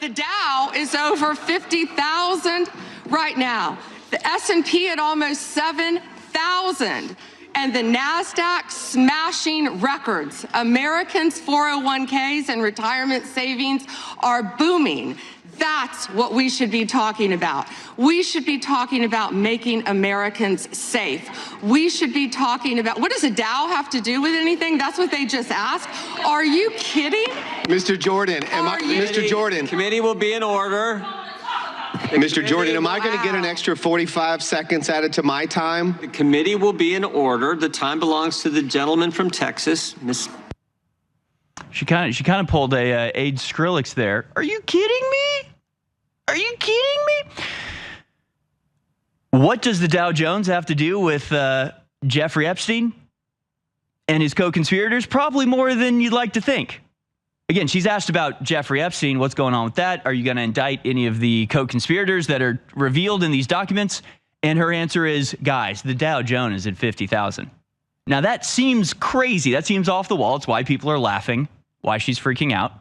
The Dow is over 50,000 right now. The S&P at almost 7,000. And the NASDAQ smashing records. Americans' 401ks and retirement savings are booming. That's what we should be talking about. We should be talking about making Americans safe. We should be talking about, what does the Dow have to do with anything? That's what they just asked. Are you kidding? Mr. Jordan, Mr. Jordan. Committee will be in order. Mr. Jordan, am I going to get an extra 45 seconds added to my time? The committee will be in order. The time belongs to the gentleman from Texas, Miss. She kind of pulled a Ade Skrillex there. Are you kidding me? Are you kidding me? What does the Dow Jones have to do with Jeffrey Epstein and his co-conspirators? Probably more than you'd like to think. Again, she's asked about Jeffrey Epstein. What's going on with that? Are you going to indict any of the co-conspirators that are revealed in these documents? And her answer is, guys, the Dow Jones is at 50,000. Now, that seems crazy. That seems off the wall. It's why people are laughing, why she's freaking out.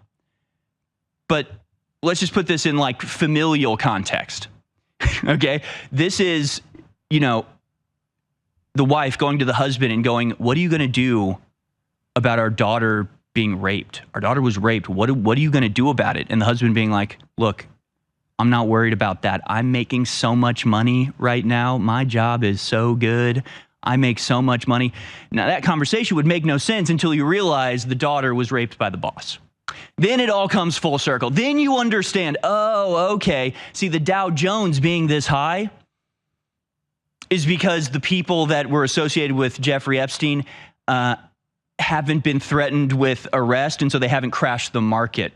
But let's just put this in like familial context. Okay? This is, the wife going to the husband and going, what are you going to do about our daughter being raped? Our daughter was raped. What are you going to do about it? And the husband being like, look, I'm not worried about that. I'm making so much money right now. My job is so good. I make so much money. Now, that conversation would make no sense until you realize the daughter was raped by the boss. Then it all comes full circle. Then you understand, oh, okay. See, the Dow Jones being this high is because the people that were associated with Jeffrey Epstein haven't been threatened with arrest, and so they haven't crashed the market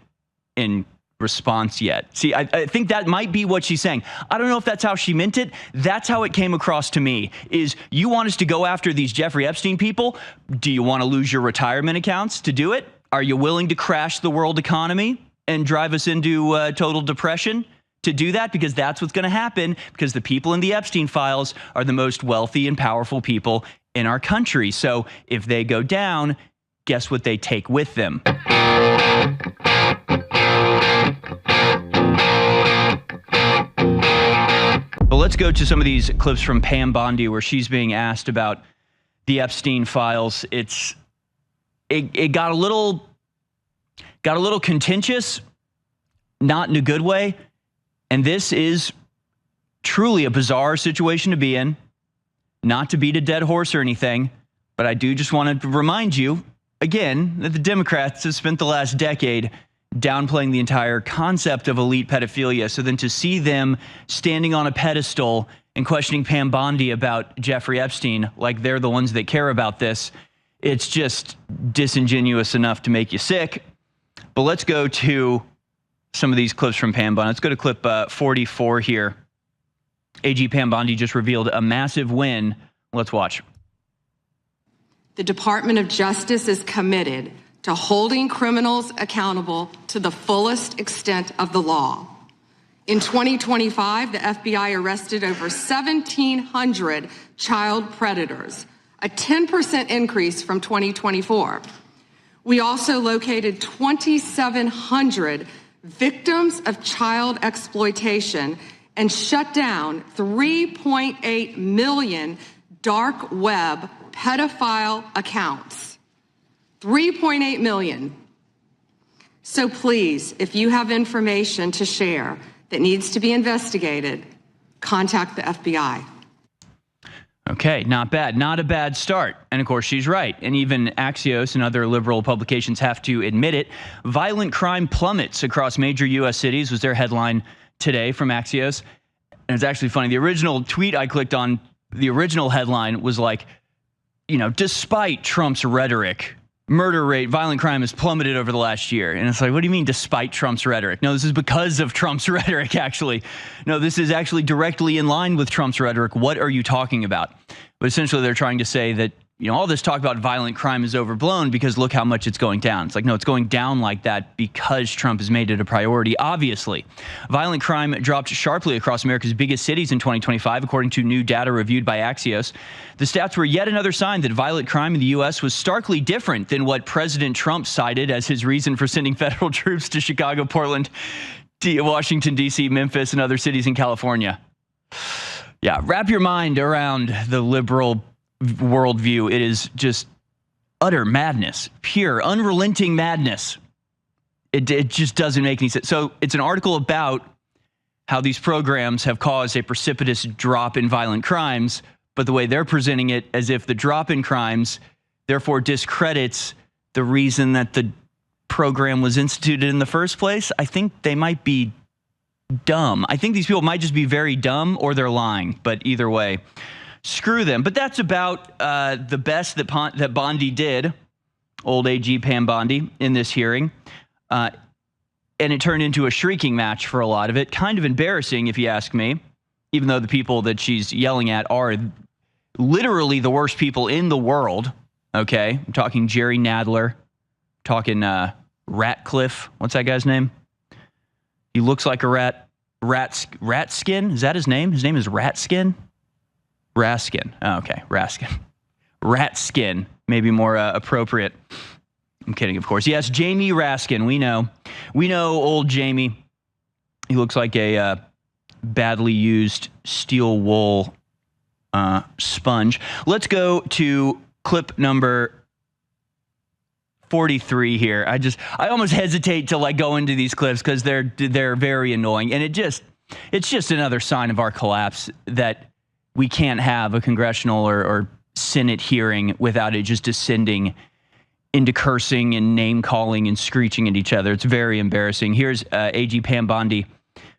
in response yet. See, I think that might be what she's saying. I don't know if that's how she meant it. That's how it came across to me, is you want us to go after these Jeffrey Epstein people? Do you want to lose your retirement accounts to do it? Are you willing to crash the world economy and drive us into total depression to do that? Because that's what's going to happen, because the people in the Epstein files are the most wealthy and powerful people in our country. So if they go down, guess what they take with them? But let's go to some of these clips from Pam Bondi where she's being asked about the Epstein files. It got a little contentious, not in a good way. And this is truly a bizarre situation to be in. Not to beat a dead horse or anything, but I do just want to remind you, again, that the Democrats have spent the last decade downplaying the entire concept of elite pedophilia. So then to see them standing on a pedestal and questioning Pam Bondi about Jeffrey Epstein like they're the ones that care about this, it's just disingenuous enough to make you sick. But let's go to some of these clips from Pam Bondi. Let's go to clip 44 here. AG Pam Bondi just revealed a massive win. Let's watch. The Department of Justice is committed to holding criminals accountable to the fullest extent of the law. In 2025, the FBI arrested over 1,700 child predators, a 10% increase from 2024. We also located 2,700 victims of child exploitation and shut down 3.8 million dark web pedophile accounts. 3.8 million. So please, if you have information to share that needs to be investigated, contact the FBI. Okay, not bad. Not a bad start. And of course, she's right. And even Axios and other liberal publications have to admit it. Violent crime plummets across major U.S. cities was their headline today from Axios. And it's actually funny. The original tweet I clicked on, the original headline was like, despite Trump's rhetoric, murder rate, violent crime has plummeted over the last year. And it's like, what do you mean despite Trump's rhetoric? No, this is because of Trump's rhetoric, actually. No, this is actually directly in line with Trump's rhetoric. What are you talking about? But essentially, they're trying to say that, all this talk about violent crime is overblown because look how much it's going down. It's like, no, it's going down like that because Trump has made it a priority, obviously. Violent crime dropped sharply across America's biggest cities in 2025, according to new data reviewed by Axios. The stats were yet another sign that violent crime in the U.S. was starkly different than what President Trump cited as his reason for sending federal troops to Chicago, Portland, Washington, D.C., Memphis, and other cities in California. Yeah, wrap your mind around the liberal worldview. It is just utter madness, pure, unrelenting madness. It just doesn't make any sense. So it's an article about how these programs have caused a precipitous drop in violent crimes, but the way they're presenting it as if the drop in crimes therefore discredits the reason that the program was instituted in the first place. I think they might be dumb. I think these people might just be very dumb or they're lying, but either way, screw them. But that's about the best that Bondi did, old AG Pam Bondi, in this hearing. And it turned into a shrieking match for a lot of it. Kind of embarrassing, if you ask me, even though the people that she's yelling at are literally the worst people in the world. Okay, I'm talking Jerry Nadler, talking Ratcliffe. What's that guy's name? He looks like a rat. Ratskin? Is that his name? His name is Ratskin? Raskin. Oh, okay, Raskin. Ratskin, maybe more appropriate. I'm kidding, of course. Yes, Jamie Raskin. We know old Jamie. He looks like a badly used steel wool sponge. Let's go to clip number 43 here. I almost hesitate to go into these clips because they're very annoying, and it's just another sign of our collapse that we can't have a congressional or Senate hearing without it just descending into cursing and name calling and screeching at each other. It's very embarrassing. Here's AG Pam Bondi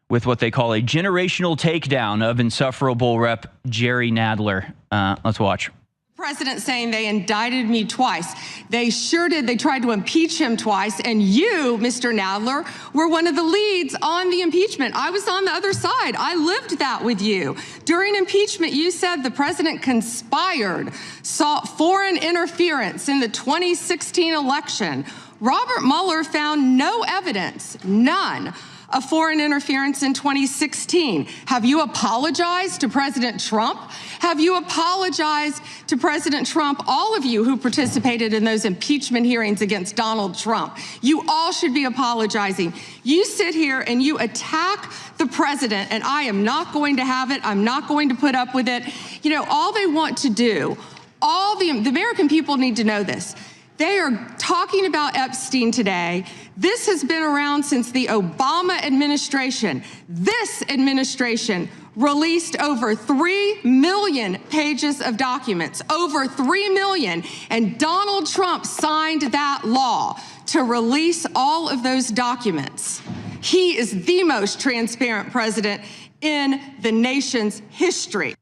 with what they call a generational takedown of insufferable Rep. Jerry Nadler. Let's watch. President saying they indicted me twice. They sure did. They tried to impeach him twice. And you, Mr. Nadler, were one of the leads on the impeachment. I was on the other side. I lived that with you. During impeachment, you said the president conspired, sought foreign interference in the 2016 election. Robert Mueller found no evidence, none, of foreign interference in 2016. Have you apologized to President Trump? Have you apologized to President Trump, all of you who participated in those impeachment hearings against Donald Trump? You all should be apologizing. You sit here and you attack the president, and I am not going to have it. I'm not going to put up with it. You know, all they want to do, the American people need to know this. They are talking about Epstein today. This has been around since the Obama administration. This administration released over 3 million pages of documents, over 3 million. And Donald Trump signed that law to release all of those documents. He is the most transparent president in the nation's history.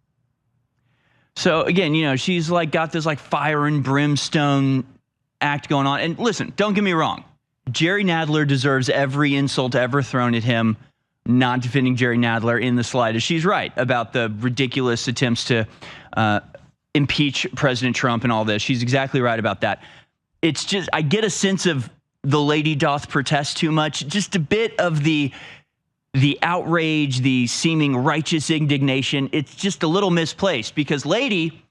So again, she's got this fire and brimstone act going on. And listen, don't get me wrong. Jerry Nadler deserves every insult ever thrown at him. Not defending Jerry Nadler in the slightest. She's right about the ridiculous attempts to impeach President Trump and all this. She's exactly right about that. It's just, I get a sense of the lady doth protest too much. Just a bit of the outrage, the seeming righteous indignation. It's just a little misplaced because, lady,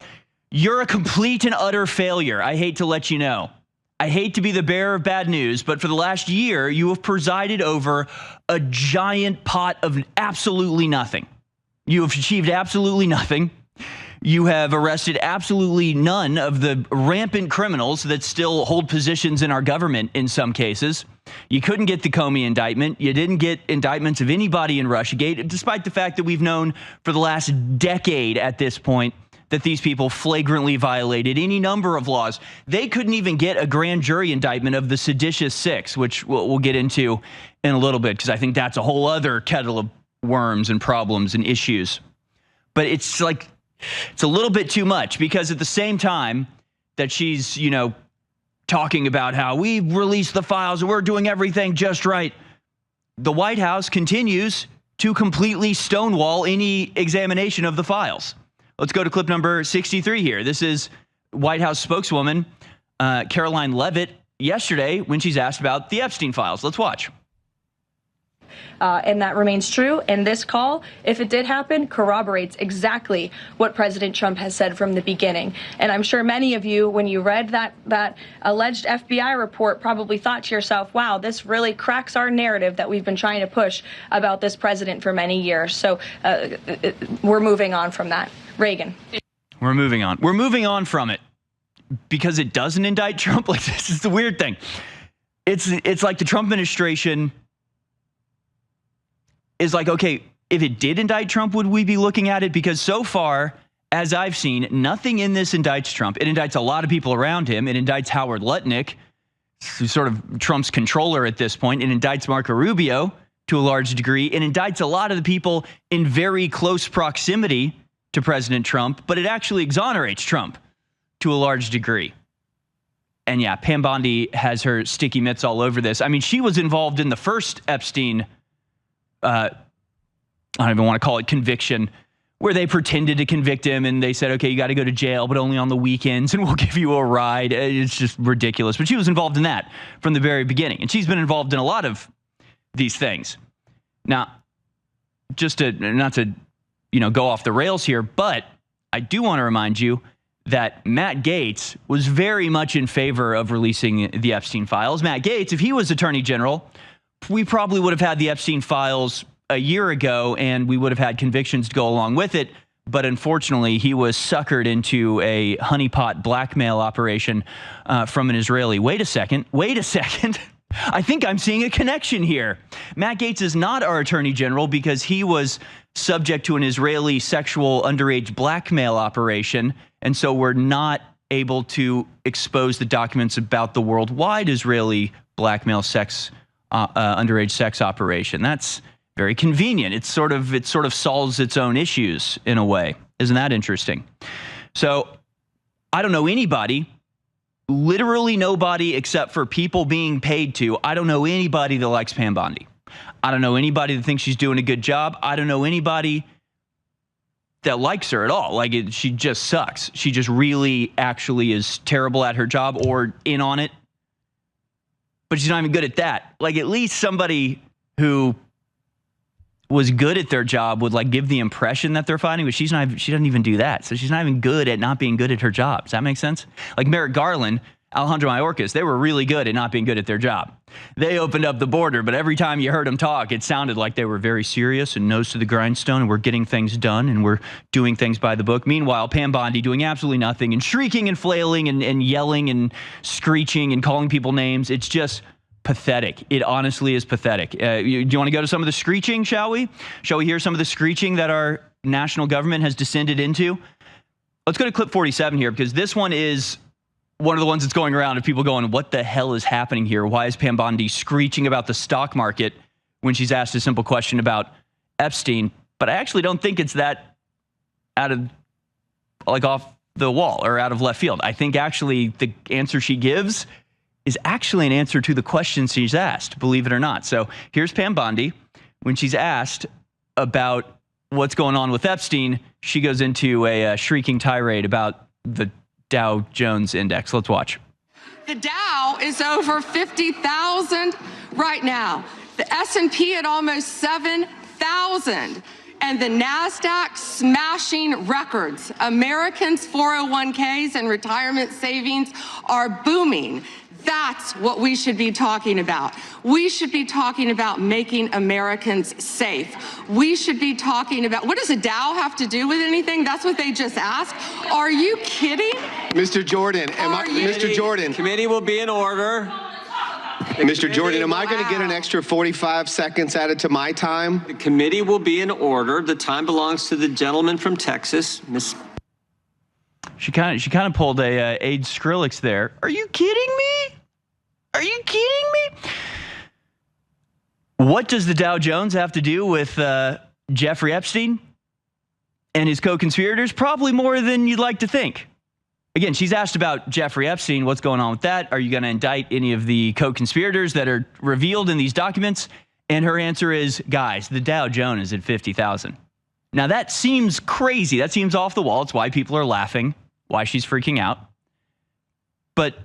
you're a complete and utter failure. I hate to let you know. I hate to be the bearer of bad news, but for the last year, you have presided over a giant pot of absolutely nothing. You have achieved absolutely nothing. You have arrested absolutely none of the rampant criminals that still hold positions in our government in some cases. You couldn't get the Comey indictment. You didn't get indictments of anybody in Russiagate, despite the fact that we've known for the last decade at this point that these people flagrantly violated any number of laws. They couldn't even get a grand jury indictment of the seditious six, which we'll get into in a little bit, because I think that's a whole other kettle of worms and problems and issues. But it's it's a little bit too much, because at the same time that she's, talking about how we released the files and we're doing everything just right, the White House continues to completely stonewall any examination of the files. Let's go to clip number 63 here. This is White House spokeswoman Caroline Leavitt yesterday when she's asked about the Epstein files. Let's watch. and that remains true. And this call, if it did happen, corroborates exactly what President Trump has said from the beginning. And I'm sure many of you, when you read that alleged FBI report, probably thought to yourself, wow, this really cracks our narrative that we've been trying to push about this president for many years. So we're moving on from that. Reagan. We're moving on. We're moving on from it because it doesn't indict Trump. Like, this is the weird thing. It's like the Trump administration is like, okay, if it did indict Trump, would we be looking at it? Because so far, as I've seen, nothing in this indicts Trump. It indicts a lot of people around him. It indicts Howard Lutnick, who's sort of Trump's controller at this point. It indicts Marco Rubio to a large degree. It indicts a lot of the people in very close proximity to President Trump, but it actually exonerates Trump to a large degree. And yeah, Pam Bondi has her sticky mitts all over this. I mean, she was involved in the first Epstein, I don't even want to call it conviction, where they pretended to convict him and they said, okay, you got to go to jail, but only on the weekends and we'll give you a ride. It's just ridiculous. But she was involved in that from the very beginning. And she's been involved in a lot of these things. Now, just to, not to, go off the rails here, but I do want to remind you that Matt Gaetz was very much in favor of releasing the Epstein files. Matt Gaetz, if he was Attorney General, we probably would have had the Epstein files a year ago and we would have had convictions to go along with it. But unfortunately, he was suckered into a honeypot blackmail operation from an Israeli. Wait a second. I think I'm seeing a connection here. Matt Gaetz is not our Attorney General because he was subject to an Israeli sexual underage blackmail operation. And so we're not able to expose the documents about the worldwide Israeli blackmail underage sex operation. That's very convenient. It sort of solves its own issues in a way. Isn't that interesting? So I don't know anybody, literally nobody except for people being paid to. I don't know anybody that likes Pam Bondi. I don't know anybody that thinks she's doing a good job. I don't know anybody that likes her at all. She just sucks. She just really actually is terrible at her job or in on it. But she's not even good at that. At least somebody who was good at their job would give the impression that they're fighting, but she doesn't even do that. So she's not even good at not being good at her job. Does that make sense? Like Merrick Garland, Alejandro Mayorkas, they were really good at not being good at their job. They opened up the border, but every time you heard them talk, it sounded like they were very serious and nose to the grindstone and we're getting things done and we're doing things by the book. Meanwhile, Pam Bondi doing absolutely nothing and shrieking and flailing and yelling and screeching and calling people names. It's just pathetic. It honestly is pathetic. Do you want to go to some of the screeching, shall we? Shall we hear some of the screeching that our national government has descended into? Let's go to clip 47 here because this one is one of the ones that's going around of people going, what the hell is happening here? Why is Pam Bondi screeching about the stock market when she's asked a simple question about Epstein? But I actually don't think it's that out of off the wall or out of left field. I think actually the answer she gives is actually an answer to the question she's asked, believe it or not. So here's Pam Bondi. When she's asked about what's going on with Epstein, she goes into a shrieking tirade about the Dow Jones Index. Let's watch. The Dow is over 50,000 right now. The S&P at almost 7,000. And the NASDAQ smashing records. Americans' 401ks and retirement savings are booming. That's what we should be talking about. We should be talking about making Americans safe. We should be talking about, what does a Dow have to do with anything? That's what they just asked. Are you kidding? Mr. Jordan, Mr. Jordan. Committee will be in order. Mr. Jordan, am I going to get an extra 45 seconds added to my time? The committee will be in order. The time belongs to the gentleman from Texas, Miss. She kind of pulled a Ade Skrillex there. Are you kidding me? Are you kidding me? What does the Dow Jones have to do with Jeffrey Epstein and his co-conspirators? Probably more than you'd like to think. Again, she's asked about Jeffrey Epstein. What's going on with that? Are you going to indict any of the co-conspirators that are revealed in these documents? And her answer is, guys, the Dow Jones is at 50,000. Now, that seems crazy. That seems off the wall. It's why people are laughing, why she's freaking out. But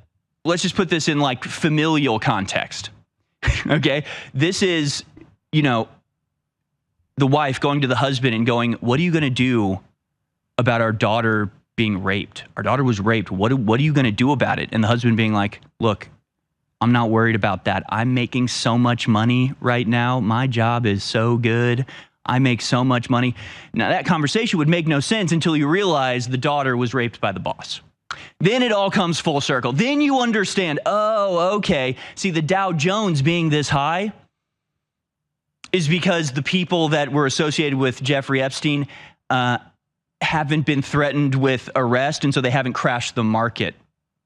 let's just put this in familial context. Okay? This is you know, the wife going to the husband and going, what are you going to do about our daughter being raped? Our daughter was raped. What are you going to do about it? And the husband being like, look, I'm not worried about that. I'm making so much money right now. My job is so good. I make so much money. Now, that conversation would make no sense until you realize the daughter was raped by the boss. Then it all comes full circle. Then you understand, oh, okay. See, the Dow Jones being this high is because the people that were associated with Jeffrey Epstein haven't been threatened with arrest, and so they haven't crashed the market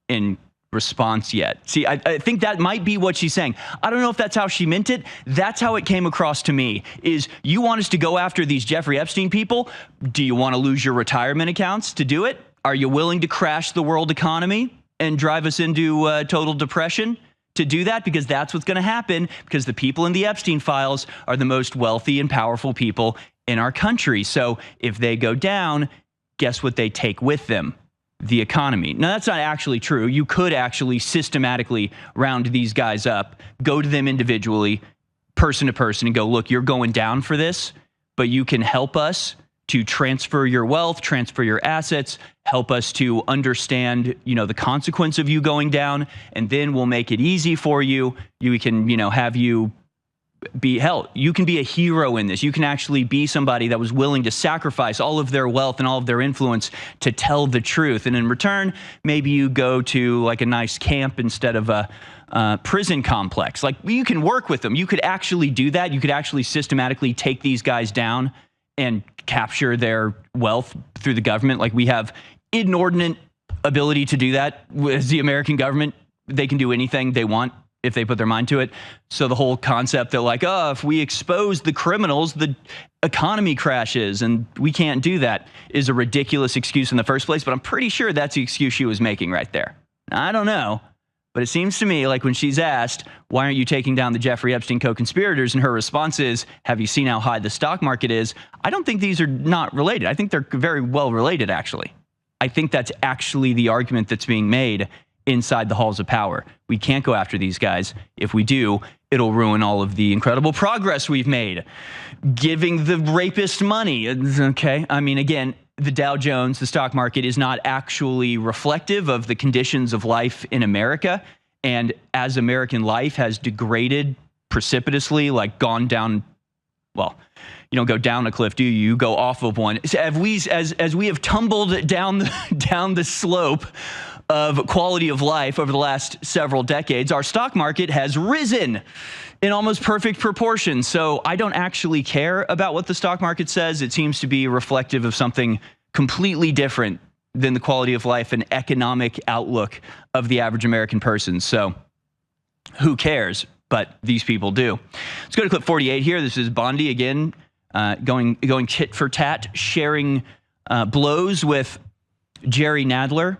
in response yet. See, I think that might be what she's saying. I don't know if that's how she meant it. That's how it came across to me, is you want us to go after these Jeffrey Epstein people? Do you want to lose your retirement accounts to do it? Are you willing to crash the world economy and drive us into total depression to do that? Because that's what's going to happen, because the people in the Epstein files are the most wealthy and powerful people in our country. So if they go down, guess what they take with them? The economy. Now, that's not actually true. You could actually systematically round these guys up, go to them individually, person to person, and go, look, you're going down for this, but you can help us to transfer your wealth, transfer your assets, help us to understand, the consequence of you going down, and then we'll make it easy for you. We can, have you be held. You can be a hero in this. You can actually be somebody that was willing to sacrifice all of their wealth and all of their influence to tell the truth. And in return, maybe you go to like a nice camp instead of a prison complex. Like, you can work with them. You could actually do that. You could actually systematically take these guys down and capture their wealth through the government. Like, we have inordinate ability to do that with the American government. They can do anything they want if they put their mind to it. So the whole concept that like, oh, if we expose the criminals, the economy crashes, and we can't do that, is a ridiculous excuse in the first place. But I'm pretty sure that's the excuse she was making right there. Now, I don't know, but it seems to me like when she's asked, why aren't you taking down the Jeffrey Epstein co-conspirators? And her response is, have you seen how high the stock market is? I don't think these are not related. I think they're very well related, actually. I think that's actually the argument that's being made inside the halls of power. We can't go after these guys. If we do, it'll ruin all of the incredible progress we've made. Giving the rapist money. Okay. I mean, again, the Dow Jones, the stock market, is not actually reflective of the conditions of life in America. And as American life has degraded precipitously, like gone down, well, you don't go down a cliff, do you? You go off of one. So as we have tumbled down the slope of quality of life over the last several decades, our stock market has risen in almost perfect proportion. So I don't actually care about what the stock market says. It seems to be reflective of something completely different than the quality of life and economic outlook of the average American person. So who cares? But these people do. Let's go to clip 48 here. This is Bondi again, going tit for tat, sharing blows with Jerry Nadler,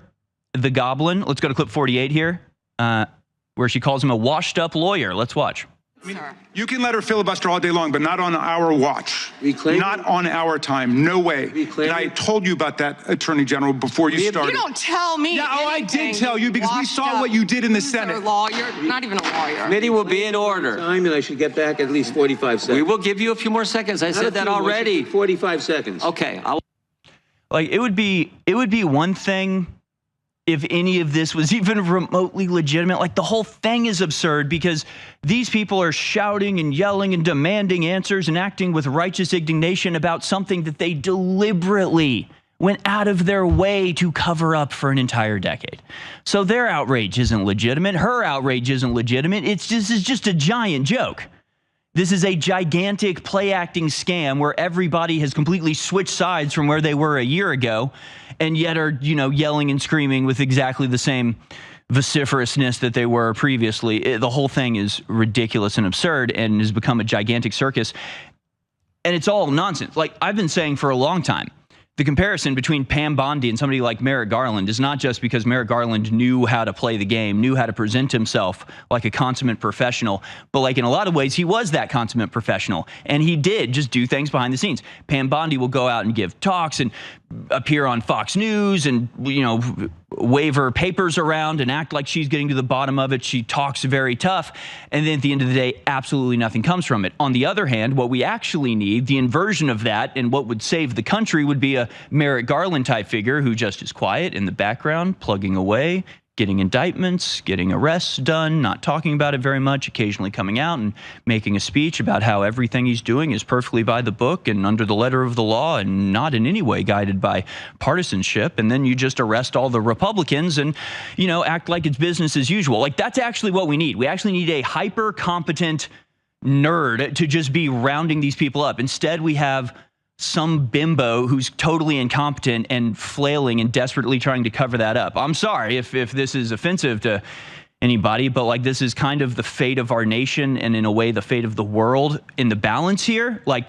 the Goblin. Let's go to clip 48 here, where she calls him a washed-up lawyer. Let's watch. I mean, you can let her filibuster all day long, but not on our watch. Not on our time. No way. And I told you about that, Attorney General, before you started. You don't tell me. Yeah, I did tell you, because we saw what you did in the Senate. Lawyer, not even a lawyer. Committee will be in order. Time, and I should get back at least 45 seconds. We will give you a few more seconds. I said that already. 45 seconds. Okay. Like, it would be one thing if any of this was even remotely legitimate. Like, the whole thing is absurd because these people are shouting and yelling and demanding answers and acting with righteous indignation about something that they deliberately went out of their way to cover up for an entire decade. So their outrage isn't legitimate. Her outrage isn't legitimate. This is just a giant joke. This is a gigantic play-acting scam where everybody has completely switched sides from where they were a year ago, and yet are, yelling and screaming with exactly the same vociferousness that they were previously. The whole thing is ridiculous and absurd and has become a gigantic circus. And it's all nonsense. Like I've been saying for a long time, the comparison between Pam Bondi and somebody like Merrick Garland is not just because Merrick Garland knew how to play the game, knew how to present himself like a consummate professional, but like in a lot of ways, he was that consummate professional. And he did just do things behind the scenes. Pam Bondi will go out and give talks and appear on Fox News and, wave her papers around and act like she's getting to the bottom of it. She talks very tough. And then at the end of the day, absolutely nothing comes from it. On the other hand, what we actually need, the inversion of that, and what would save the country would be a Merrick Garland type figure who just is quiet in the background, plugging away, getting indictments, getting arrests done, not talking about it very much, occasionally coming out and making a speech about how everything he's doing is perfectly by the book and under the letter of the law and not in any way guided by partisanship. And then you just arrest all the Republicans and, act like it's business as usual. Like, that's actually what we need. We actually need a hyper competent nerd to just be rounding these people up. Instead, we have some bimbo who's totally incompetent and flailing and desperately trying to cover that up. I'm sorry if this is offensive to anybody, but like, this is kind of the fate of our nation and in a way the fate of the world in the balance here. Like,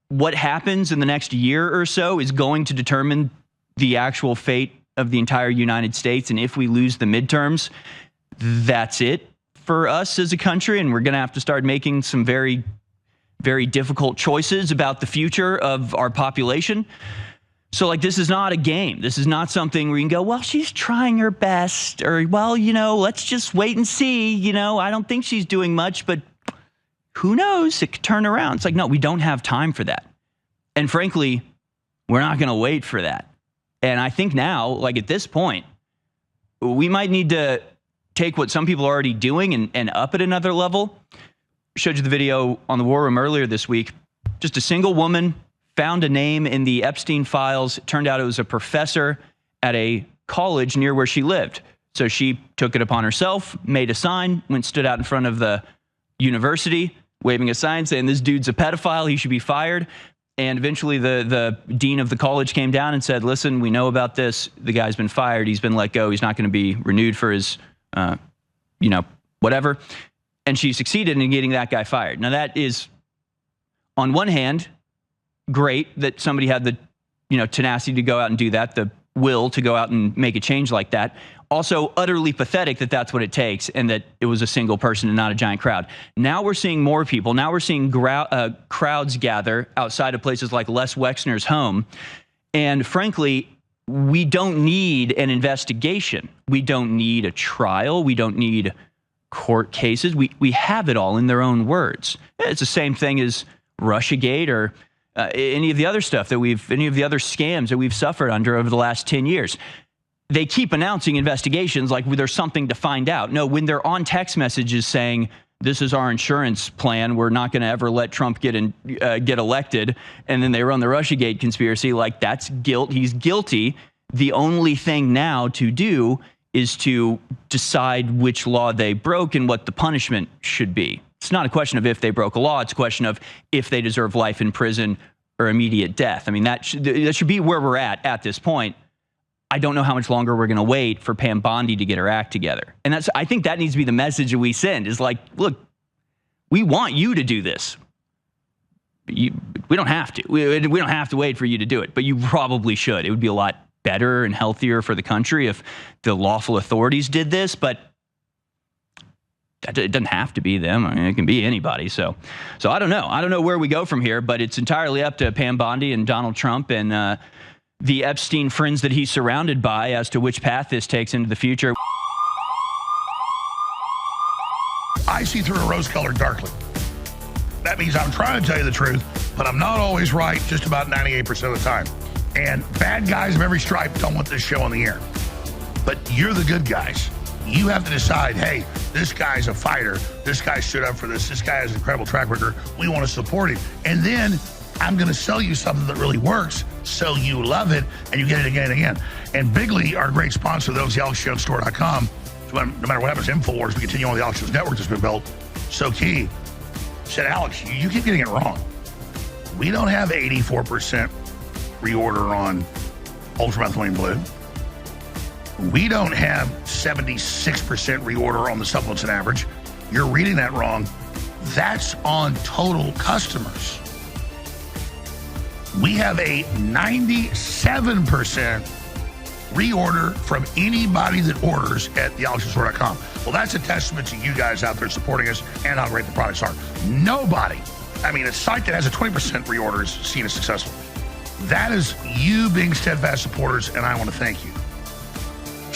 what happens in the next year or so is going to determine the actual fate of the entire United States. And if we lose the midterms, that's it for us as a country. And we're going to have to start making some very, very difficult choices about the future of our population. So, like, this is not a game. This is not something where you can go, well, she's trying her best, or, well, let's just wait and see. I don't think she's doing much, but who knows? It could turn around. It's like, no, we don't have time for that. And frankly, we're not going to wait for that. And I think now, like, at this point, we might need to take what some people are already doing and up at another level. Showed you the video on the War Room earlier this week. Just a single woman found a name in the Epstein files. It turned out it was a professor at a college near where she lived. So she took it upon herself, made a sign, stood out in front of the university, waving a sign saying, this dude's a pedophile, he should be fired. And eventually the dean of the college came down and said, listen, we know about this. The guy's been fired. He's been let go. He's not going to be renewed for his, whatever. And she succeeded in getting that guy fired. Now, that is, on one hand, great that somebody had the, tenacity to go out and do that, the will to go out and make a change like that. Also, utterly pathetic that that's what it takes and that it was a single person and not a giant crowd. Now we're seeing more people. Now we're seeing crowds gather outside of places like Les Wexner's home. And frankly, we don't need an investigation. We don't need a trial. We don't need court cases. We have it all in their own words. It's the same thing as Russiagate or any of the other stuff any of the other scams that we've suffered under over the last 10 years. They keep announcing investigations like there's something to find out. No, when they're on text messages saying, this is our insurance plan, we're not going to ever let Trump get elected, and then they run the Russiagate conspiracy, like, that's guilt. He's guilty. The only thing now to do is to decide which law they broke and what the punishment should be. It's not a question of if they broke a law. It's a question of if they deserve life in prison or immediate death. I mean, that should be where we're at this point. I don't know how much longer we're going to wait for Pam Bondi to get her act together. And I think that needs to be the message that we send, is like, look, we want you to do this. We don't have to. We don't have to wait for you to do it, but you probably should. It would be a lot better and healthier for the country if the lawful authorities did this, but it doesn't have to be them. I mean, it can be anybody. So I don't know. I don't know where we go from here, but it's entirely up to Pam Bondi and Donald Trump and the Epstein friends that he's surrounded by as to which path this takes into the future. I see through a rose-colored darkly. That means I'm trying to tell you the truth, but I'm not always right just about 98% of the time. And bad guys of every stripe don't want this show on the air. But you're the good guys. You have to decide, hey, this guy's a fighter. This guy stood up for this. This guy has an incredible track record. We want to support him. And then I'm going to sell you something that really works so you love it and you get it again and again. And Bigley, our great sponsor, those AlexJonesStore.com. So no matter what happens to InfoWars, we continue on the Alex Jones network that's been built. So key. Said, Alex, you keep getting it wrong. We don't have 84% reorder on ultramethylene blue. We don't have 76% reorder on the supplements on average. You're reading that wrong. That's on total customers. We have a 97% reorder from anybody that orders at thealexjonesstore.com. Well, that's a testament to you guys out there supporting us and how great the products are. Nobody, a site that has a 20% reorder is seen as successful. That is you being steadfast supporters, and I want to thank you.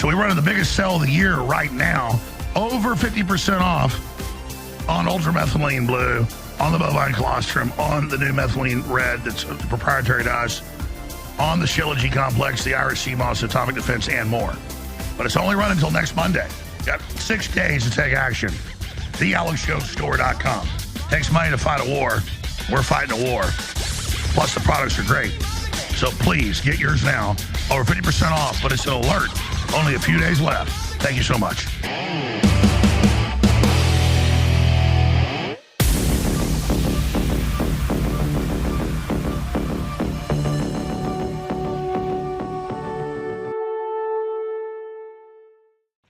So we're running the biggest sale of the year right now, over 50% off on ultramethylene blue, on the bovine colostrum, on the new methylene red that's proprietary to us, on the Shilajit complex, the Irish sea moss, atomic defense, and more. But it's only running until next Monday. Got 6 days to take action. TheAlexJonesStore.com. Takes money to fight a war. We're fighting a war. Plus, the products are great. So please get yours now. Over 50% off, but it's an alert. Only a few days left. Thank you so much.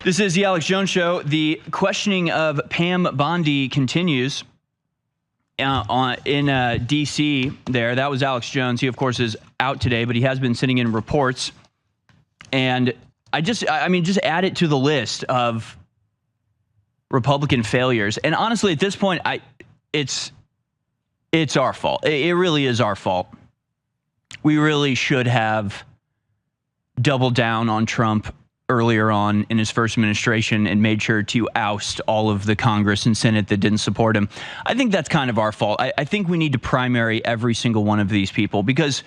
This is the Alex Jones Show. The questioning of Pam Bondi continues in D.C. there. That was Alex Jones. He, of course, is out today, but he has been sending in reports. And just add it to the list of Republican failures. And honestly, at this point, it's our fault. It really is our fault. We really should have doubled down on Trump earlier on in his first administration and made sure to oust all of the Congress and Senate that didn't support him. I think that's kind of our fault. I think we need to primary every single one of these people because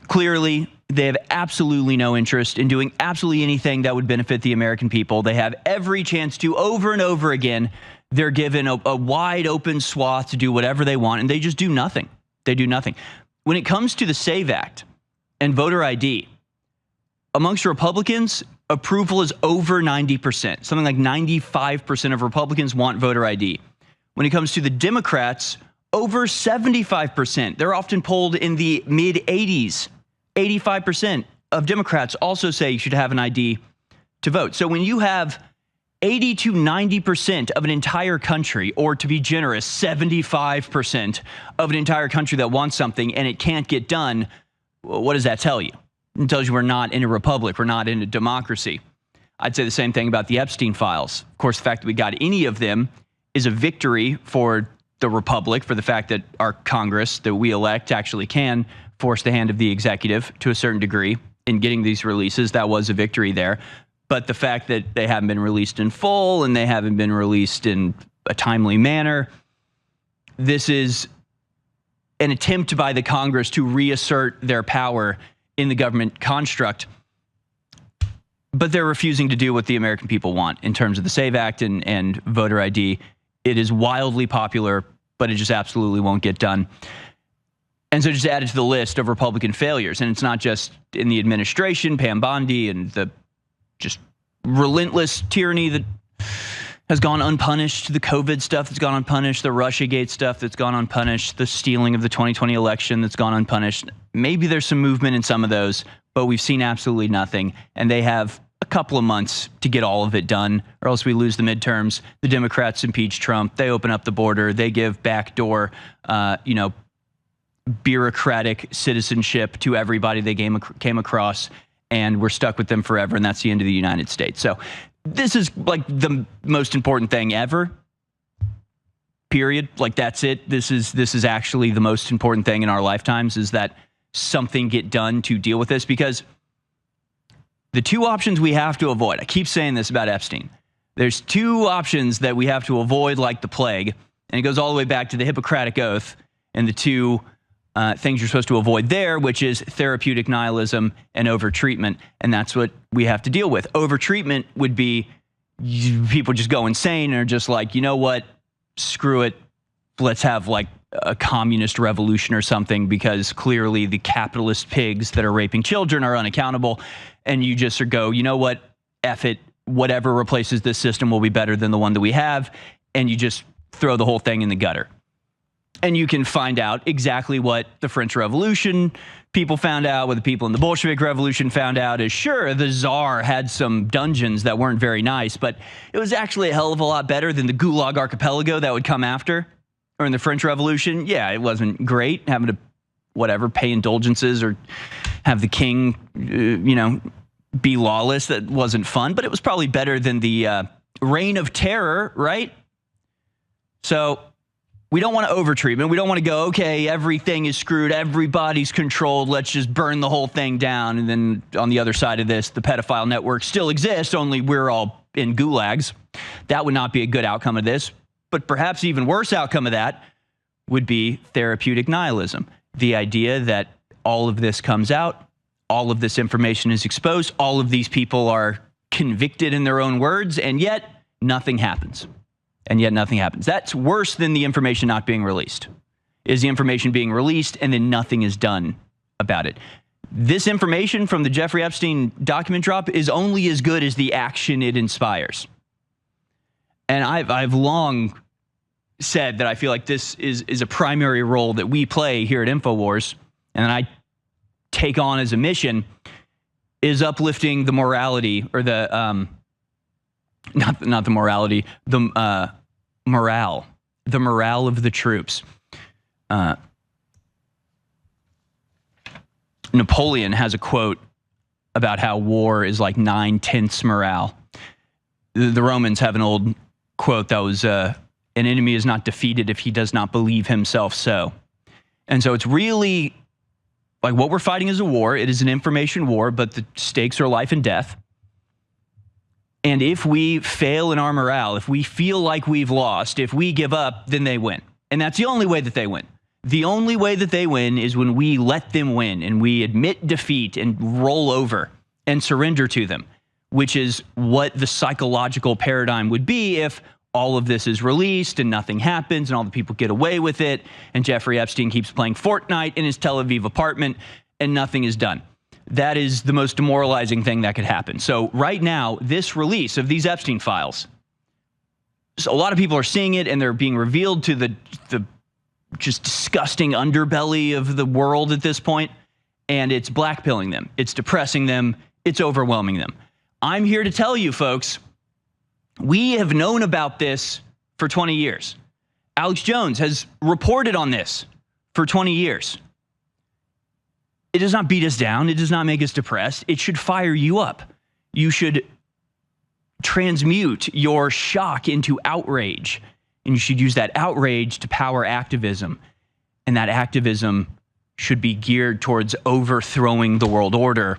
clearly they have absolutely no interest in doing absolutely anything that would benefit the American people. They have every chance to over and over again. They're given a wide open swath to do whatever they want, and they just do nothing. They do nothing. When it comes to the SAVE Act and voter ID, amongst Republicans, approval is over 90%. Something like 95% of Republicans want voter ID. When it comes to the Democrats, over 75%. They're often polled in the mid-80s. 85% of Democrats also say you should have an ID to vote. So when you have 80 to 90% of an entire country, or to be generous, 75% of an entire country that wants something and it can't get done, what does that tell you? It tells you we're not in a republic. We're not in a democracy. I'd say the same thing about the Epstein files. Of course, the fact that we got any of them is a victory for the republic, for the fact that our Congress that we elect actually can force the hand of the executive to a certain degree in getting these releases. That was a victory there. But the fact that they haven't been released in full and they haven't been released in a timely manner, this is an attempt by the Congress to reassert their power in the government construct, but they're refusing to do what the American people want in terms of the SAVE Act and voter ID. It is wildly popular, but it just absolutely won't get done. And so just add it to the list of Republican failures. And it's not just in the administration, Pam Bondi, and the just relentless tyranny that has gone unpunished, the COVID stuff that's gone unpunished, the Russiagate stuff that's gone unpunished, the stealing of the 2020 election that's gone unpunished. Maybe there's some movement in some of those, but we've seen absolutely nothing. And they have a couple of months to get all of it done, or else we lose the midterms. The Democrats impeach Trump. They open up the border. They give backdoor, bureaucratic citizenship to everybody they came across, and we're stuck with them forever. And that's the end of the United States. So this is like the most important thing ever, period. Like that's it. This is actually the most important thing in our lifetimes, is that something get done to deal with this, because the two options we have to avoid, I keep saying this about Epstein, there's two options that we have to avoid like the plague, and it goes all the way back to the Hippocratic Oath and the two things you're supposed to avoid there, which is therapeutic nihilism and overtreatment. And that's what we have to deal with. Overtreatment would be people just go insane and are just like, you know what, screw it. Let's have like a communist revolution or something, because clearly the capitalist pigs that are raping children are unaccountable. And you just go, you know what, F it, whatever replaces this system will be better than the one that we have. And you just throw the whole thing in the gutter. And you can find out exactly what the French Revolution people found out, what the people in the Bolshevik Revolution found out, is sure, the Tsar had some dungeons that weren't very nice, but it was actually a hell of a lot better than the Gulag Archipelago that would come after. Or in the French Revolution, yeah, it wasn't great having to, pay indulgences or have the king, be lawless. That wasn't fun, but it was probably better than the reign of terror, right? So We don't want to overtreatment. We don't want to go, okay, everything is screwed, everybody's controlled, let's just burn the whole thing down. And then on the other side of this, the pedophile network still exists, only we're all in gulags. That would not be a good outcome of this. But perhaps even worse outcome of that would be therapeutic nihilism. The idea that all of this comes out, all of this information is exposed, all of these people are convicted in their own words, and yet nothing happens. And yet nothing happens. That's worse than the information not being released. Is the information being released and then nothing is done about it. This information from the Jeffrey Epstein document drop is only as good as the action it inspires. And I've long said that I feel like this is a primary role that we play here at InfoWars, and that I take on as a mission, is uplifting the morality, or the not the morality, the morale of the troops. Napoleon has a quote about how war is like 9/10 morale. The Romans have an old quote that was, an enemy is not defeated if he does not believe himself so. And so it's really like what we're fighting is a war. It is an information war, but the stakes are life and death. And if we fail in our morale, if we feel like we've lost, if we give up, then they win. And that's the only way that they win. The only way that they win is when we let them win and we admit defeat and roll over and surrender to them, which is what the psychological paradigm would be if all of this is released and nothing happens and all the people get away with it and Jeffrey Epstein keeps playing Fortnite in his Tel Aviv apartment and nothing is done. That is the most demoralizing thing that could happen. So right now, this release of these Epstein files, so a lot of people are seeing it and they're being revealed to the just disgusting underbelly of the world at this point, and it's blackpilling them. It's depressing them. It's overwhelming them. I'm here to tell you, folks, we have known about this for 20 years. Alex Jones has reported on this for 20 years. It does not beat us down. It does not make us depressed. It should fire you up. You should transmute your shock into outrage, and you should use that outrage to power activism. And that activism should be geared towards overthrowing the world order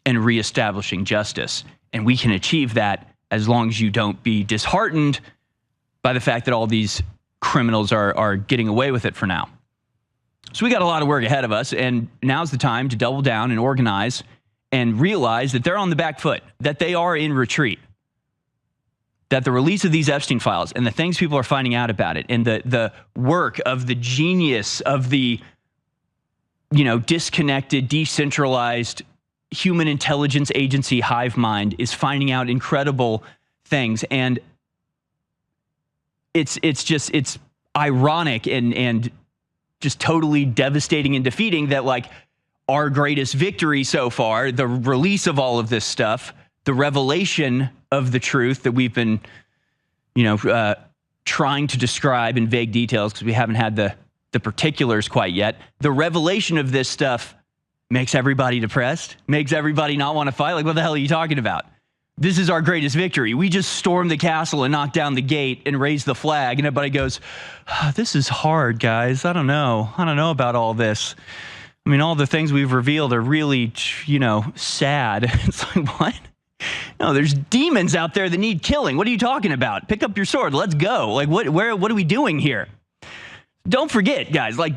and reestablishing justice. And we can achieve that as long as you don't be disheartened by the fact that all these criminals are getting away with it for now. So we got a lot of work ahead of us, and now's the time to double down and organize and realize that they're on the back foot, that they are in retreat, that the release of these Epstein files and the things people are finding out about it and the work of the genius of the, disconnected, decentralized human intelligence agency hive mind is finding out incredible things. And it's ironic and just totally devastating and defeating that, like, our greatest victory so far, the release of all of this stuff, the revelation of the truth that we've been, trying to describe in vague details because we haven't had the particulars quite yet. The revelation of this stuff makes everybody depressed, makes everybody not want to fight. Like, what the hell are you talking about? This is our greatest victory. We just stormed the castle and knocked down the gate and raised the flag. And everybody goes, this is hard, guys. I don't know about all this. I mean, all the things we've revealed are really, sad. It's like, what? No, there's demons out there that need killing. What are you talking about? Pick up your sword. Let's go. Like, what are we doing here? Don't forget, guys, like,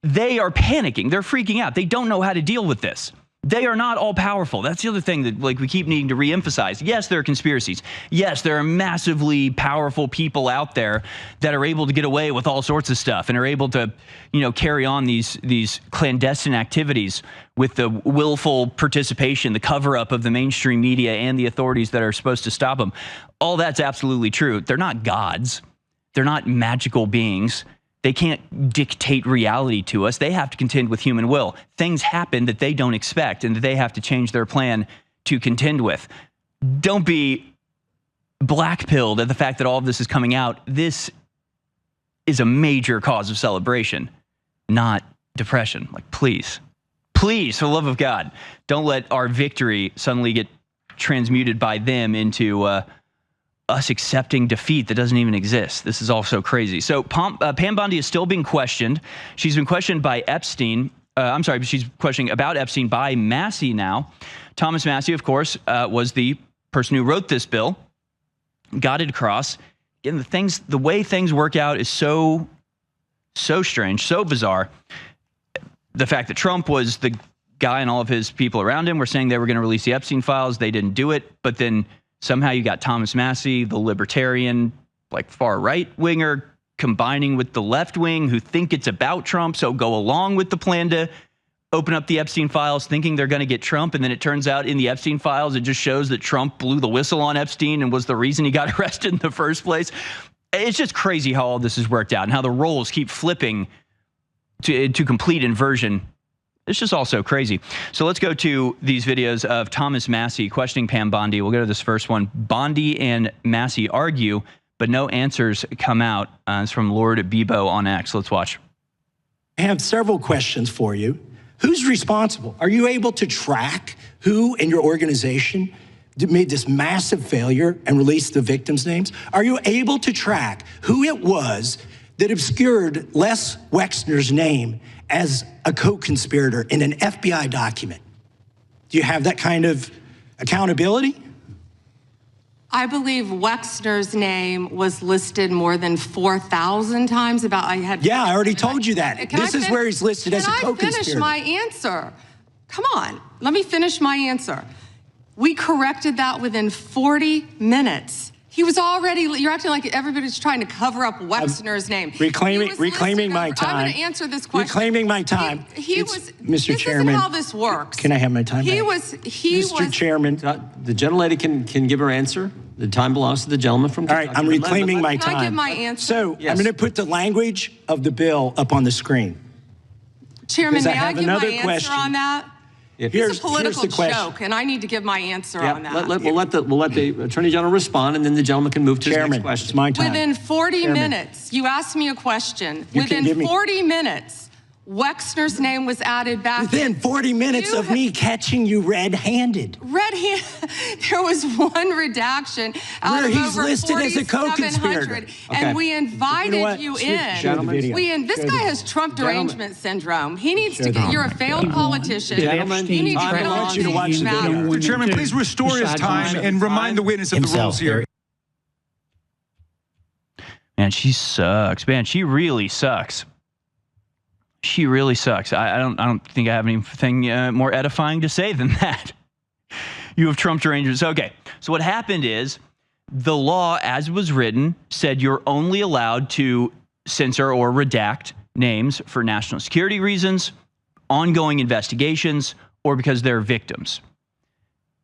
they are panicking. They're freaking out. They don't know how to deal with this. They are not all powerful. That's the other thing that, like, we keep needing to reemphasize. Yes, there are conspiracies. Yes, there are massively powerful people out there that are able to get away with all sorts of stuff and are able to, carry on these clandestine activities with the willful participation, the cover-up of the mainstream media and the authorities that are supposed to stop them. All that's absolutely true. They're not gods. They're not magical beings. They can't dictate reality to us. They have to contend with human will. Things happen that they don't expect and that they have to change their plan to contend with. Don't be blackpilled at the fact that all of this is coming out. This is a major cause of celebration, not depression. Like, please, for the love of God, don't let our victory suddenly get transmuted by them into us accepting defeat that doesn't even exist. This is all so crazy. So Pam Bondi is still being questioned. She's been questioned by Epstein. She's questioning about Epstein by Massey now. Thomas Massey, of course, was the person who wrote this bill, got it across. Again, the way things work out is so strange, so bizarre. The fact that Trump was the guy and all of his people around him were saying they were going to release the Epstein files. They didn't do it. But then somehow you got Thomas Massey, the libertarian, like far right winger, combining with the left wing who think it's about Trump. So go along with the plan to open up the Epstein files thinking they're going to get Trump. And then it turns out in the Epstein files, it just shows that Trump blew the whistle on Epstein and was the reason he got arrested in the first place. It's just crazy how all this has worked out and how the roles keep flipping to complete inversion. It's just all so crazy. So let's go to these videos of Thomas Massey questioning Pam Bondi. We'll go to this first one. Bondi and Massey argue, but no answers come out. It's from Lord Bebo on X. Let's watch. I have several questions for you. Who's responsible? Are you able to track who in your organization made this massive failure and released the victims' names? Are you able to track who it was that obscured Les Wexner's name as a co-conspirator in an FBI document? Do you have that kind of accountability? I believe Wexner's name was listed more than 4,000 times. Yeah, I already told you that. This is where he's listed as a co-conspirator. Can I finish my answer? Come on, let me finish my answer. We corrected that within 40 minutes. He was already, you're acting like everybody's trying to cover up Wexner's name. Reclaiming my time. I'm going to answer this question. Reclaiming my time. Mr. Chairman. This is how this works. Can I have my time back? Mr. Chairman. The gentlelady can give her answer. The time belongs to the gentleman from Kentucky. All right, I'm reclaiming my time. Can I give my answer? So I'm going to put the language of the bill up on the screen. Chairman, may I give my answer on that? It's a political joke, and I need to give my answer on that. We'll let the Attorney General respond, and then the gentleman can move to his next question. It's my time. Within 40 minutes, you asked me a question. Within 40 minutes, Wexner's name was added back. Within 40 minutes of me catching you red-handed. There was one redaction out of over 4,700, and we invited you in. This guy has Trump derangement syndrome. He needs to get. You're a failed politician. You need to get on these matters. Mr. Chairman, please restore his time and remind the witness of the rules here. Man, she sucks. Man, she really sucks. She really sucks. I don't think I have anything more edifying to say than that. You have Trump derangements. Okay, so what happened is the law, as was written, said you're only allowed to censor or redact names for national security reasons, ongoing investigations, or because they're victims.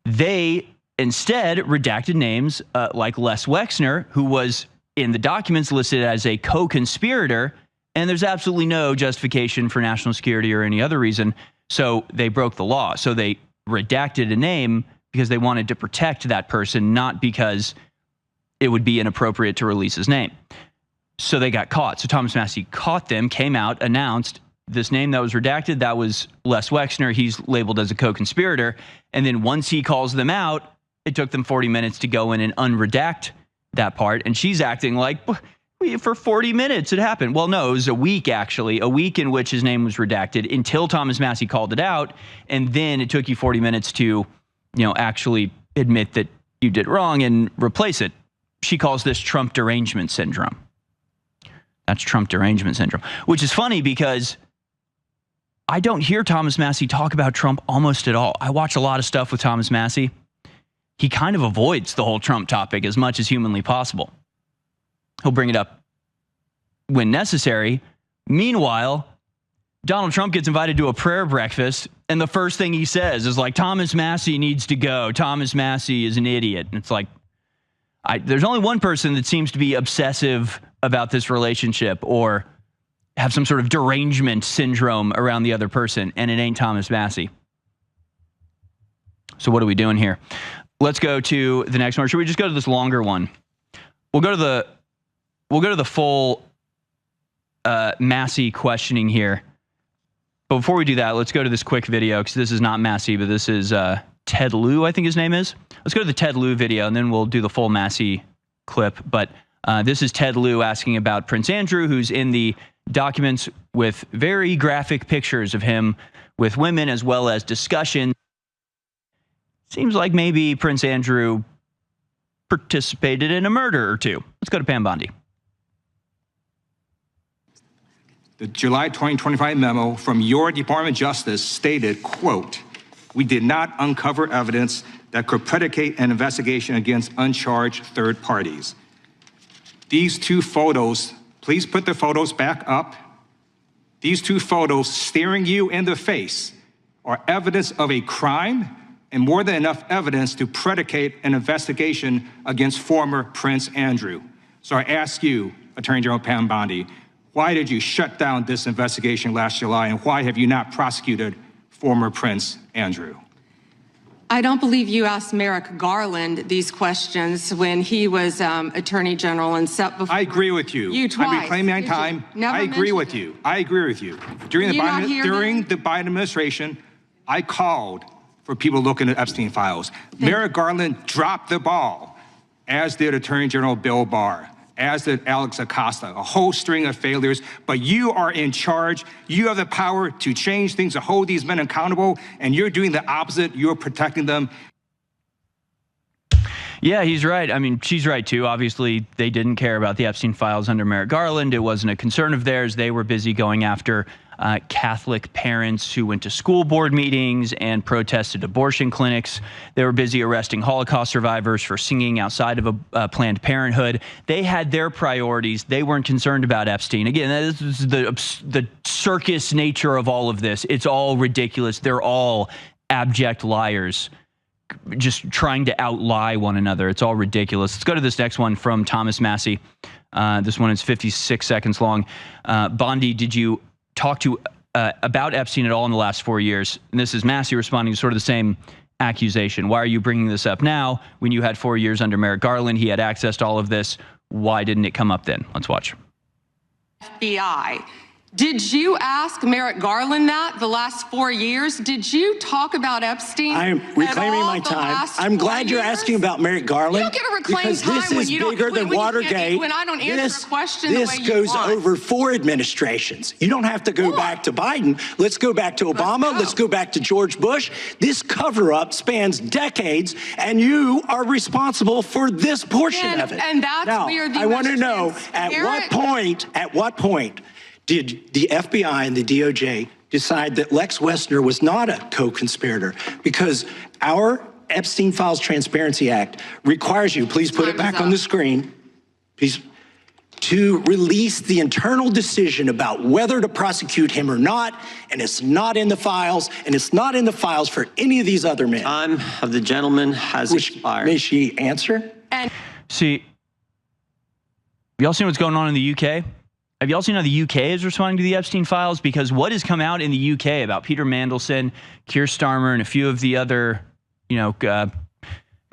They instead redacted names like Les Wexner, who was in the documents listed as a co-conspirator, and there's absolutely no justification for national security or any other reason. So they broke the law. So they redacted a name because they wanted to protect that person, not because it would be inappropriate to release his name. So they got caught. So Thomas Massey caught them, came out, announced this name that was redacted, that was Les Wexner. He's labeled as a co-conspirator. And then once he calls them out, it took them 40 minutes to go in and unredact that part. And she's acting like, for 40 minutes it happened. Well, no, it was a week, actually, a week in which his name was redacted until Thomas Massey called it out. And then it took you 40 minutes to, actually admit that you did wrong and replace it. She calls this Trump derangement syndrome. That's Trump derangement syndrome, which is funny because I don't hear Thomas Massey talk about Trump almost at all. I watch a lot of stuff with Thomas Massey. He kind of avoids the whole Trump topic as much as humanly possible. He'll bring it up when necessary. Meanwhile, Donald Trump gets invited to a prayer breakfast, and the first thing he says is like, Thomas Massey needs to go. Thomas Massey is an idiot. And it's like, there's only one person that seems to be obsessive about this relationship or have some sort of derangement syndrome around the other person, and it ain't Thomas Massey. So what are we doing here? Let's go to the next one. Should we just go to this longer one? We'll go to the full Massey questioning here. But before we do that, let's go to this quick video, because this is not Massey, but this is Ted Lieu, I think his name is. Let's go to the Ted Lieu video, and then we'll do the full Massey clip, but this is Ted Lieu asking about Prince Andrew, who's in the documents with very graphic pictures of him with women, as well as discussion. Seems like maybe Prince Andrew participated in a murder or two. Let's go to Pam Bondi. The July 2025 memo from your Department of Justice stated, quote, "We did not uncover evidence that could predicate an investigation against uncharged third parties." These two photos, please put the photos back up. These two photos staring you in the face are evidence of a crime and more than enough evidence to predicate an investigation against former Prince Andrew. So I ask you, Attorney General Pam Bondi, why did you shut down this investigation last July, and why have you not prosecuted former Prince Andrew? I don't believe you asked Merrick Garland these questions when he was Attorney General and set before. I agree with you. You twice. I'm reclaiming my time. Never I agree with mentioned you. I agree with you. During the Biden administration, I called for people looking at Epstein files. Merrick Garland dropped the ball, as did Attorney General Bill Barr, as did Alex Acosta, a whole string of failures. But you are in charge. You have the power to change things, to hold these men accountable, and you're doing the opposite. You're protecting them. Yeah, he's right. I mean, she's right, too. Obviously, they didn't care about the Epstein files under Merrick Garland. It wasn't a concern of theirs. They were busy going after Catholic parents who went to school board meetings and protested abortion clinics. They were busy arresting Holocaust survivors for singing outside of a Planned Parenthood. They had their priorities. They weren't concerned about Epstein. Again, this is the circus nature of all of this. It's all ridiculous. They're all abject liars, just trying to outlie one another. It's all ridiculous. Let's go to this next one from Thomas Massey. This one is 56 seconds long. Bondi, did you talk to about Epstein at all in the last 4 years? And this is Massey responding to sort of the same accusation. Why are you bringing this up now when you had 4 years under Merrick Garland? He had access to all of this. Why didn't it come up then? Let's watch. FBI. Did you ask Merrick Garland that the last 4 years? Did you talk about Epstein? I am reclaiming my time. I'm glad you're asking about Merrick Garland. You don't get to reclaim because time this is when you bigger don't, than Watergate. When I don't answer a question the way you This goes want. over 4 administrations. You don't have to go back to Biden. Let's go back to Obama. Let's go back to George Bush. This cover-up spans decades, and you are responsible for this portion of it. And that's now, where the I want to know at what point did the FBI and the DOJ decide that Lex Wessner was not a co-conspirator? Because our Epstein Files Transparency Act requires you, please put it back on the screen, please, to release the internal decision about whether to prosecute him or not, and it's not in the files, and it's not in the files for any of these other men. Time of the gentleman has expired. May she answer? See, have y'all seen what's going on in the UK? Have y'all seen how the UK is responding to the Epstein files? Because what has come out in the UK about Peter Mandelson, Keir Starmer, and a few of the other,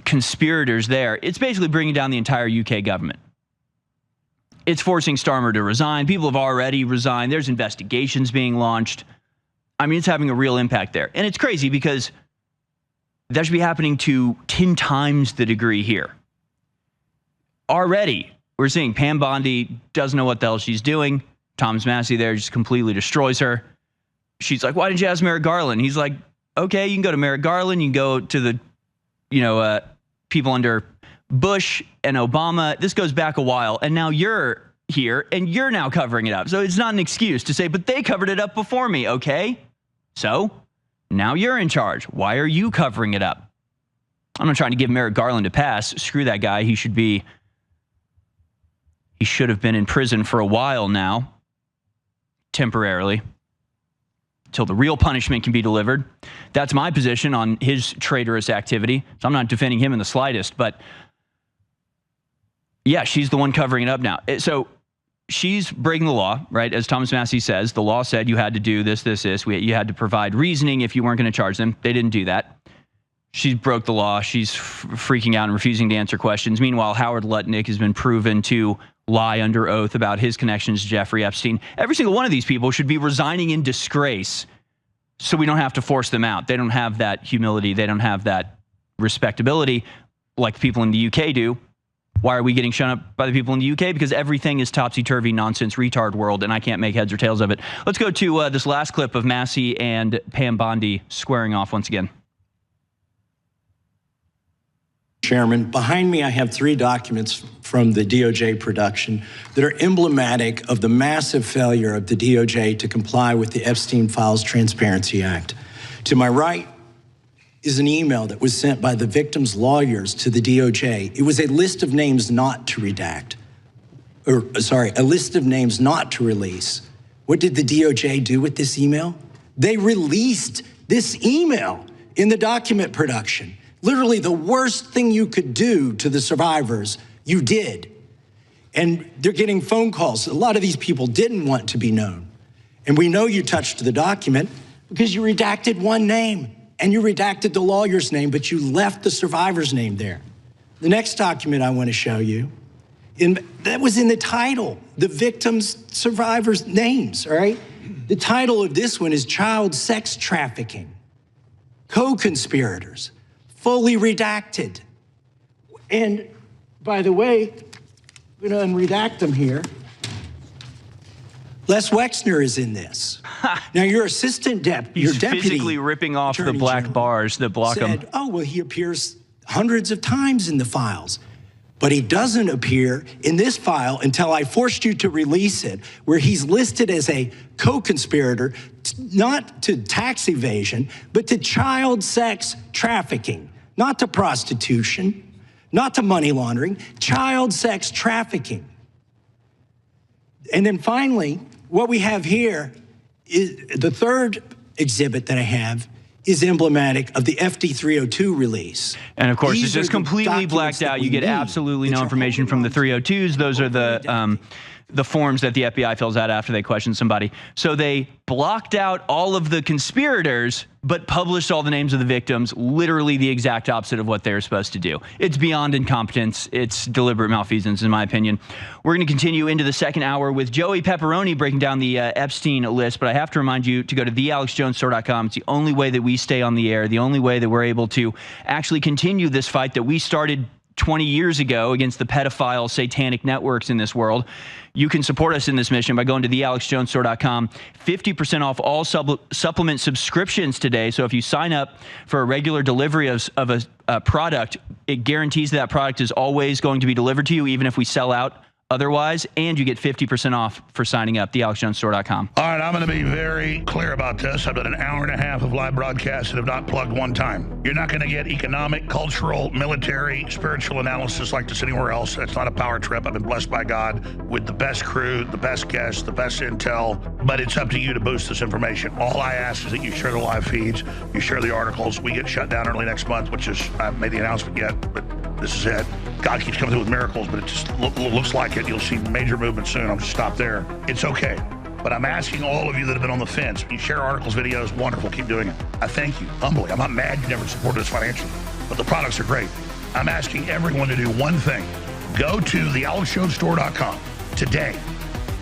conspirators there, it's basically bringing down the entire UK government. It's forcing Starmer to resign. People have already resigned. There's investigations being launched. I mean, it's having a real impact there. And it's crazy because that should be happening to 10 times the degree here. Already, we're seeing Pam Bondi doesn't know what the hell she's doing. Thomas Massey there just completely destroys her. She's like, why didn't you ask Merrick Garland? He's like, okay, you can go to Merrick Garland. You can go to the, people under Bush and Obama. This goes back a while. And now you're here and you're now covering it up. So it's not an excuse to say, but they covered it up before me. Okay. So now you're in charge. Why are you covering it up? I'm not trying to give Merrick Garland a pass. Screw that guy. He should have been in prison for a while now, temporarily, until the real punishment can be delivered. That's my position on his traitorous activity. So I'm not defending him in the slightest, but yeah, she's the one covering it up now. So she's breaking the law, right? As Thomas Massey says, the law said you had to do this. You had to provide reasoning if you weren't going to charge them. They didn't do that. She broke the law. She's freaking out and refusing to answer questions. Meanwhile, Howard Lutnick has been proven to lie under oath about his connections to Jeffrey Epstein. Every single one of these people should be resigning in disgrace so we don't have to force them out. They don't have that humility. They don't have that respectability like people in the UK do. Why are we getting shown up by the people in the UK? Because everything is topsy-turvy nonsense retard world, and I can't make heads or tails of it. Let's go to this last clip of Massey and Pam Bondi squaring off once again. Chairman, behind me I have 3 documents from the DOJ production that are emblematic of the massive failure of the DOJ to comply with the Epstein Files Transparency Act. To my right is an email that was sent by the victim's lawyers to the DOJ. It was a list of names not to redact, a list of names not to release. What did the DOJ do with this email? They released this email in the document production. Literally the worst thing you could do to the survivors, you did. And they're getting phone calls. A lot of these people didn't want to be known. And we know you touched the document because you redacted one name and you redacted the lawyer's name, but you left the survivor's name there. The next document I want to show you, that was in the title, the victims' survivors' names, all right? The title of this one is Child Sex Trafficking, Co-Conspirators. Fully redacted. And by the way, I'm going to unredact them here. Les Wexner is in this. Now, your assistant your deputy physically ripping off the black bars that block him. Oh, well, he appears hundreds of times in the files. But he doesn't appear in this file until I forced you to release it, where he's listed as a co-conspirator, not to tax evasion, but to child sex trafficking. Not to prostitution, not to money laundering, child sex trafficking. And then finally, what we have here is the third exhibit that I have is emblematic of the FD 302 release. And of course, it's just completely blacked out. You get absolutely no information from the 302s. Those are the forms that the FBI fills out after they question somebody. So they blocked out all of the conspirators, but published all the names of the victims, literally the exact opposite of what they're supposed to do. It's beyond incompetence. It's deliberate malfeasance, in my opinion. We're going to continue into the second hour with Joey Pepperoni breaking down the Epstein list, but I have to remind you to go to thealexjonesstore.com. It's the only way that we stay on the air, the only way that we're able to actually continue this fight that we started 20 years ago against the pedophile satanic networks in this world. You can support us in this mission by going to thealexjonesstore.com. 50% off all supplement subscriptions today. So if you sign up for a regular delivery of a product, it guarantees that product is always going to be delivered to you, even if we sell out otherwise, and you get 50% off for signing up, thealexjonesstore.com. All right, I'm going to be very clear about this. I've done an hour and a half of live broadcasts and have not plugged one time. You're not going to get economic, cultural, military, spiritual analysis like this anywhere else. That's not a power trip. I've been blessed by God with the best crew, the best guests, the best intel, but it's up to you to boost this information. All I ask is that you share the live feeds, you share the articles. We get shut down early next month, which is, I haven't made the announcement yet, but this is it. God keeps coming through with miracles, but it just looks like it. You'll see major movement soon. I'll just stop there. It's okay. But I'm asking all of you that have been on the fence, you share articles, videos, wonderful, keep doing it. I thank you, humbly. I'm not mad you never supported us financially, but the products are great. I'm asking everyone to do one thing. Go to thealexjonesstore.com today,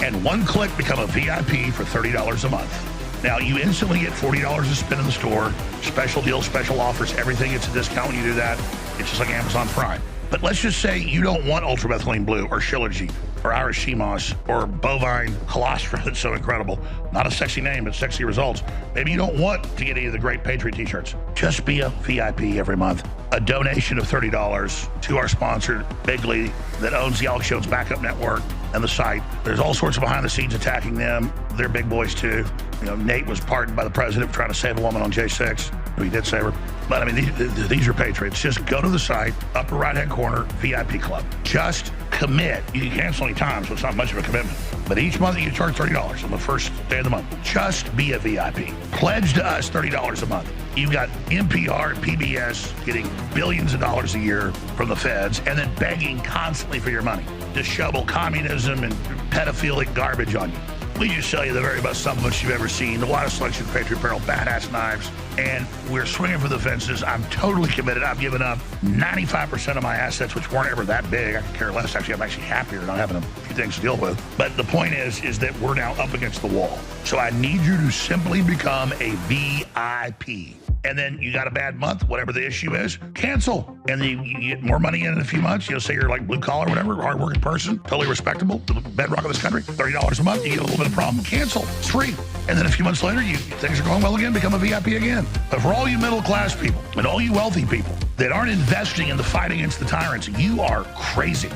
and one click become a VIP for $30 a month. Now, you instantly get $40 to spend in the store, special deals, special offers, everything. It's a discount when you do that. It's just like Amazon Prime. But let's just say you don't want ultramethylene blue or Shilajit or Irish sea moss or bovine colostrum. That's so incredible. Not a sexy name, but sexy results. Maybe you don't want to get any of the great Patriot t-shirts. Just be a VIP every month. A donation of $30 to our sponsor, Bigley, that owns the Alex Jones Backup Network and the site. There's all sorts of behind the scenes attacking them. They're big boys too. You know, Nate was pardoned by the president for trying to save a woman on J6. He did save her. But I mean, these are Patriots. Just go to the site, upper right-hand corner, VIP Club. Just commit. You can cancel any time, so it's not much of a commitment. But each month you charge $30 on the first day of the month. Just be a VIP. Pledge to us $30 a month. You've got NPR and PBS getting billions of dollars a year from the feds and then begging constantly for your money to shovel communism and pedophilic garbage on you. We just sell you the very best supplements you've ever seen, the widest selection of Patriot apparel, badass knives, and we're swinging for the fences. I'm totally committed. I've given up 95% of my assets, which weren't ever that big. I could care less. Actually, I'm actually happier not having a few things to deal with. But the point is that we're now up against the wall. So I need you to simply become a VIP. and then you got a bad month, whatever the issue is, cancel. And then you get more money in a few months. Say you're like blue collar, whatever, hardworking person, totally respectable, the bedrock of this country, $30 a month, you get a little bit of problem, cancel. It's free. And then a few months later, things are going well again, become a VIP again. But for all you middle class people and all you wealthy people that aren't investing in the fight against the tyrants, you are crazy.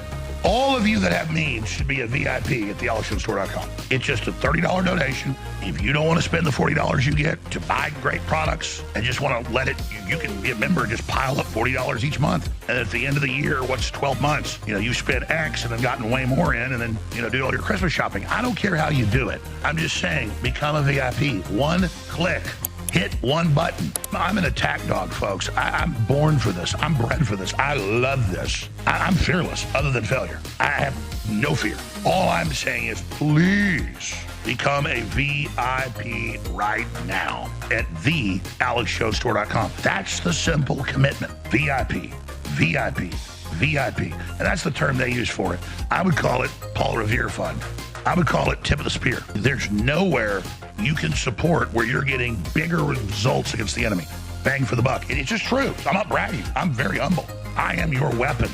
All of you that have means should be a VIP at thealexjonesstore.com. It's just a $30 donation. If you don't want to spend the $40 you get to buy great products and just want to let it, you can be a member and just pile up $40 each month. And at the end of the year, what's 12 months, you've spent X and then gotten way more in and then, do all your Christmas shopping. I don't care how you do it. I'm just saying, become a VIP. One click. Hit one button. I'm an attack dog, folks. I'm born for this. I'm bred for this. I love this. I'm fearless, other than failure. I have no fear. All I'm saying is please become a VIP right now at thealexjonesstore.com. That's the simple commitment. VIP, VIP, VIP. And that's the term they use for it. I would call it Paul Revere Fund. I would call it tip of the spear. There's nowhere you can support where you're getting bigger results against the enemy. Bang for the buck. And it's just true. I'm not bragging. I'm very humble. I am your weapon.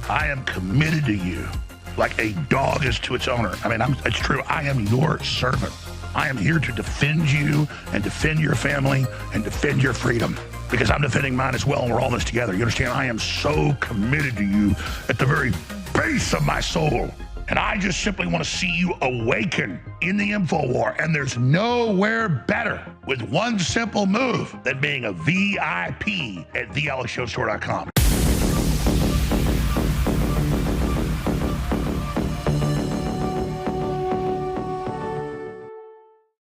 I am committed to you like a dog is to its owner. It's true. I am your servant. I am here to defend you and defend your family and defend your freedom because I'm defending mine as well and we're all in this together. You understand? I am so committed to you at the very base of my soul. And I just simply want to see you awaken in the info war. And there's nowhere better with one simple move than being a VIP at thealexjonesstore.com.